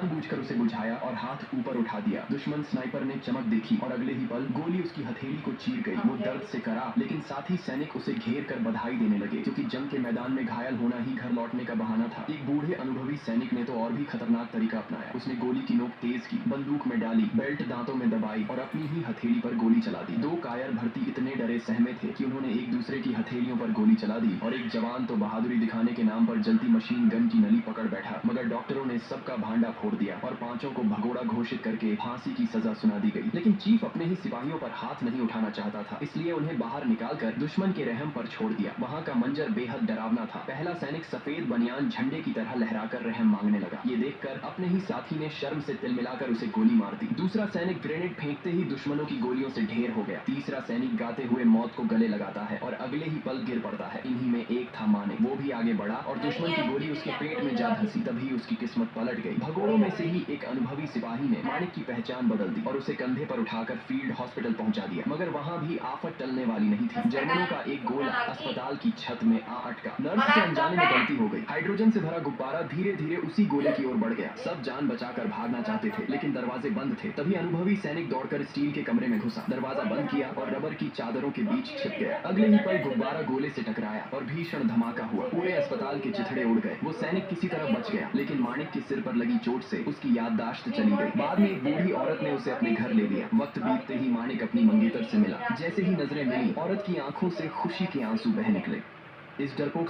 जानबूझकर उसे बुझाया और हाथ ऊपर उठा दिया। दुश्मन स्नाइपर ने चमक देखी और अगले ही पल गोली उसकी हथेली को चीर गई। वो दर्द से करा, लेकिन साथ ही सैनिक उसे घेर कर बधाई देने लगे, क्योंकि जंग के मैदान में घायल होना ही घर लौटने का बहाना था। एक बूढ़े अनुभवी सैनिक ने तो और भी खतरनाक तरीका अपनाया। उसने गोली की नोक तेज की, बंदूक में डाली, बेल्ट दांतों में दबाई और अपनी ही हथेली पर गोली चला दी। दो कायर भर्ती इतने डरे सहमे थे कि उन्होंने एक दूसरे की हथेलियों पर गोली चला दी और एक जवान तो बहादुरी दिखाने के नाम पर जलती मशीन गन की नली पकड़ बैठा। मगर डॉक्टरों ने सबका भांडा फोड़ दिया और पांचों को भगोड़ा घोषित करके फांसी की सजा सुना दी गई। लेकिन चीफ अपने ही सिपाहियों पर हाथ नहीं उठाना चाहता था, इसलिए उन्हें बाहर निकालकर दुश्मन के रहम पर छोड़ दिया। वहां का मंजर बेहद डरावना था। पहला सैनिक सफेद बनियान झंडे की तरह लहराकर रहम मांगने लगा। ये देखकर अपने ही साथी ने शर्म से तिलमिलाकर उसे गोली मार दी। दूसरा सैनिक ग्रेनेड फेंकते ही दुश्मनों की गोलियों से ढेर हो गया। तीसरा सैनिक गाते हुए मौत को गले लगाता है और अगले ही पल गिर पड़ता है। इन्हीं में एक था मानिक। वो भी आगे बढ़ा और दुश्मन की गोली उसके पेट में जा धंसी। तभी उसकी किस्मत पलट गई। भगोड़ों में से ही एक अनुभवी सिपाही ने मानिक की पहचान बदल दी और उसे कंधे पर उठाकर फील्ड हॉस्पिटल पहुंचा दिया। मगर वहां भी आफत टलने वाली नहीं थी। जर्मनों का एक गोला अस्पताल की छत में आ अटका। नर्स से अनजाने में गलती हो गई। हाइड्रोजन से भरा गुब्बारा धीरे धीरे उसी गोले की ओर बढ़ गया। सब जान बचाकर भागना चाहते थे, लेकिन दरवाजे बंद थे। तभी अनुभवी सैनिक दौड़कर स्टील के कमरे में घुसा, दरवाजा बंद किया और रबर की चादरों के बीच छिप गया। अगले ही पल गुब्बारा गोले से टकराया और भीषण धमाका हुआ। पूरे अस्पताल के चिथड़े उड़ गए। वो सैनिक किसी तरह बच गया, लेकिन मानिक के सिर पर लगी चोट से उसकी याददाश्त चली गई। बाद में एक बूढ़ी औरत ने उसे अपने घर ले लिया। वक्त बीतते ही मानिक अपनी मंगेतर से मिला। जैसे ही नजरें मिली, औरत की आंखों से खुशी के आंसू बह निकले। इस डरपोक